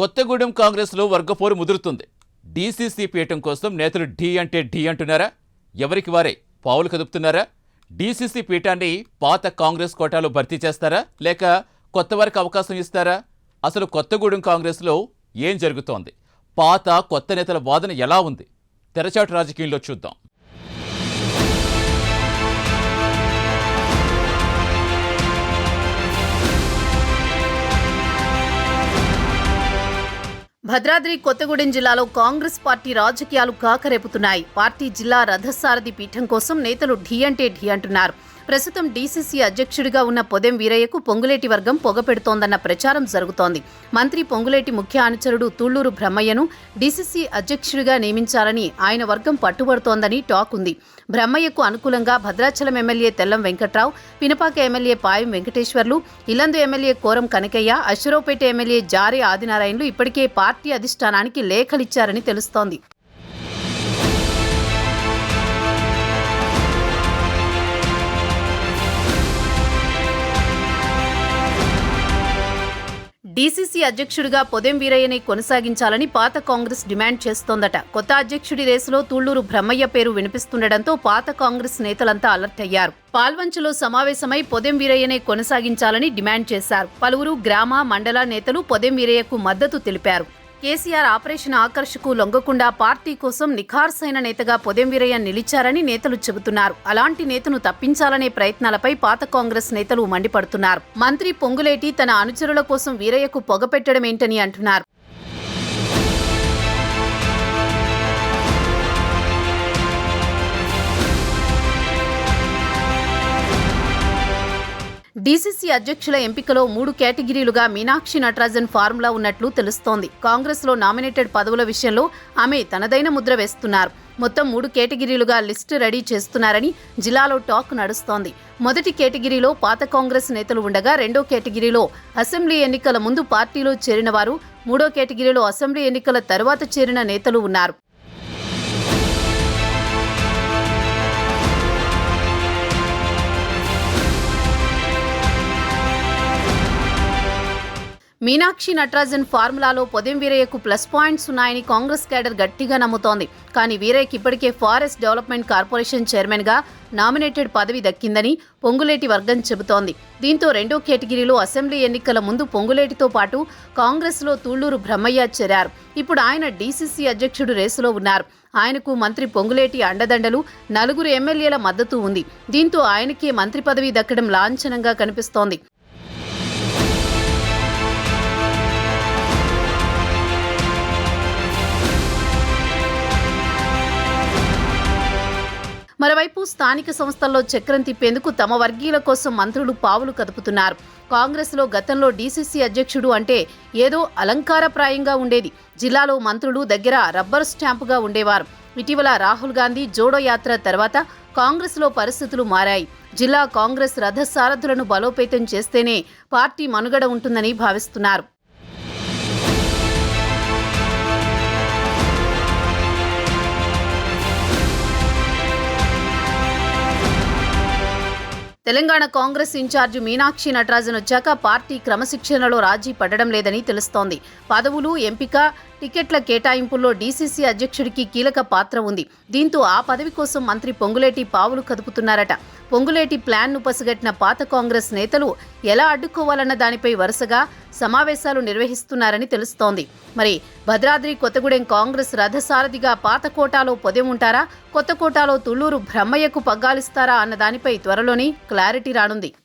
కొత్తగూడెం కాంగ్రెస్లో వర్గపోరు ముదురుతుంది. డీసీసీ పీఠం కోసం నేతలు ఢీ అంటే ఢీ అంటున్నారా? ఎవరికి వారే పావులు కదుపుతున్నారా? డీసీసీ పీఠాన్ని పాత కాంగ్రెస్ కోటాలో భర్తీ చేస్తారా, లేక కొత్త వారికి అవకాశం ఇస్తారా? అసలు కొత్తగూడెం కాంగ్రెస్లో ఏం జరుగుతోంది? పాత కొత్త నేతల వాదన ఎలా ఉంది? తెరచాటు రాజకీయంలో చూద్దాం. భద్రాద్రి కొత్తగూడెం జిల్లాలో కాంగ్రెస్ పార్టీ రాజకీయాలు కాకరేపుతున్నాయి. పార్టీ జిల్లా రథసారథి పీఠం కోసం నేతలు ఢీ అంటే ఢీ అంటున్నారు. ప్రస్తుతం డీసీసీ అధ్యక్షుడిగా ఉన్న పొదెం వీరయ్యకు పొంగులేటి వర్గం పొగపెడుతోందన్న ప్రచారం జరుగుతోంది. మంత్రి పొంగులేటి ముఖ్య అనుచరుడు తుళ్లూరు బ్రహ్మయ్యను డీసీసీ అధ్యక్షుడిగా నియమించాలని ఆయన వర్గం పట్టుబడుతోందని టాక్ ఉంది. బ్రహ్మయ్యకు అనుకూలంగా Bhadrachalam MLA Tellam Venkatrao, Pinapaka MLA Payam Venkateswarlu, Yellandu MLA Koram Kanakaiah, Aswaraopeta MLA Jare ఆదినారాయణలు ఇప్పటికే పార్టీ అధిష్టానానికి లేఖలిచ్చారని తెలుస్తోంది. డీసీసీ అధ్యక్షుడిగా పొదెం వీరయ్యని కొనసాగించాలని పాత కాంగ్రెస్ డిమాండ్ చేస్తోందట. కొత్త అధ్యక్షుడి రేసులో తుళ్లూరు బ్రహ్మయ్య పేరు వినిపిస్తుండటంతో పాత కాంగ్రెస్ నేతలంతా అలర్ట్ అయ్యారు. పాల్వంచలో సమావేశమై పొదెం వీరయ్యనే కొనసాగించాలని డిమాండ్ చేశారు. పలువురు గ్రామ, మండల నేతలు పొదెం వీరయ్యకు మద్దతు తెలిపారు. కేసీఆర్ ఆపరేషన్ ఆకర్షకు లొంగకుండా పార్టీ కోసం నిఖార్సైన నేతగా పొదెం వీరయ్య నిలిచారని నేతలు చెబుతున్నారు. అలాంటి నేతను తప్పించాలనే ప్రయత్నాలపై పాత కాంగ్రెస్ నేతలు మండిపడుతున్నారు. మంత్రి పొంగులేటి తన అనుచరుల కోసం వీరయ్యకు పొగపెట్టడమేంటని అంటున్నారు. డీసీసీ అధ్యక్షుల ఎంపికలో 3 కేటగిరీలుగా మీనాక్షి నటరాజన్ ఫార్ములా ఉన్నట్లు తెలుస్తోంది. కాంగ్రెస్లో నామినేటెడ్ పదవుల విషయంలో ఆమె తనదైన ముద్ర వేస్తున్నారు. మొత్తం 3 కేటగిరీలుగా లిస్టు రెడీ చేస్తున్నారని జిల్లాలో టాక్ నడుస్తోంది. మొదటి కేటగిరీలో పాత కాంగ్రెస్ నేతలు ఉండగా, రెండో కేటగిరీలో అసెంబ్లీ ఎన్నికల ముందు పార్టీలో చేరిన వారు, మూడో కేటగిరీలో అసెంబ్లీ ఎన్నికల తర్వాత చేరిన నేతలు ఉన్నారు. మీనాక్షి నటరాజన్ ఫార్ములాలో పొదెం వీరయ్యకు ప్లస్ పాయింట్స్ ఉన్నాయని కాంగ్రెస్ కేడర్ గట్టిగా నమ్ముతోంది. కానీ వీరయ్యకి ఇప్పటికే ఫారెస్ట్ డెవలప్మెంట్ కార్పొరేషన్ చైర్మన్గా నామినేటెడ్ పదవి దక్కిందని పొంగులేటి వర్గం చెబుతోంది. దీంతో రెండో కేటగిరీలో అసెంబ్లీ ఎన్నికల ముందు పొంగులేటితో పాటు కాంగ్రెస్లో తుళ్లూరు బ్రహ్మయ్య చేరారు. ఇప్పుడు ఆయన డీసీసీ అధ్యక్షుడు రేసులో ఉన్నారు. ఆయనకు మంత్రి పొంగులేటి అండదండలు, 4 ఎమ్మెల్యేల మద్దతు ఉంది. దీంతో ఆయనకే మంత్రి పదవి దక్కడం లాంఛనంగా కనిపిస్తోంది. మరోవైపు స్థానిక సంస్థల్లో చక్రం తిప్పేందుకు తమ వర్గీయుల కోసం మంత్రులు పావులు కదుపుతున్నారు. కాంగ్రెస్లో గతంలో డీసీసీ అధ్యక్షుడు అంటే ఏదో అలంకారప్రాయంగా ఉండేది. జిల్లాలో మంత్రులు దగ్గర రబ్బర్ స్టాంపుగా ఉండేవారు. ఇటీవల రాహుల్ గాంధీ జోడో యాత్ర తర్వాత కాంగ్రెస్లో పరిస్థితులు మారాయి. జిల్లా కాంగ్రెస్ రథసారథులను బలోపేతం చేస్తేనే పార్టీ మనుగడ ఉంటుందని భావిస్తున్నారు. తెలంగాణ కాంగ్రెస్ ఇన్ఛార్జి మీనాక్షి నటరాజన్ వచ్చాక పార్టీ క్రమశిక్షణలో రాజీ పడడం లేదని తెలుస్తోంది. పదవులు, ఎంపిక, టికెట్ల కేటాయింపుల్లో డీసీసీ అధ్యక్షుడికి కీలక పాత్ర ఉంది. దీంతో ఆ పదవి కోసం మంత్రి పొంగులేటి పావులు కదుపుతున్నారట. పొంగులేటి ప్లాన్ను పసిగట్టిన పాత కాంగ్రెస్ నేతలు ఎలా అడ్డుకోవాలన్న దానిపై వరుసగా సమావేశాలు నిర్వహిస్తున్నారని తెలుస్తోంది. మరి భద్రాద్రి కొత్తగూడెం కాంగ్రెస్ రథసారథిగా పాత కోటాలో పొదెం ఉంటారా, కొత్త కోటాలో తుళ్లూరు బ్రహ్మయ్యకు పగ్గాలిస్తారా అన్న దానిపై త్వరలోనే క్లారిటీ రానుంది.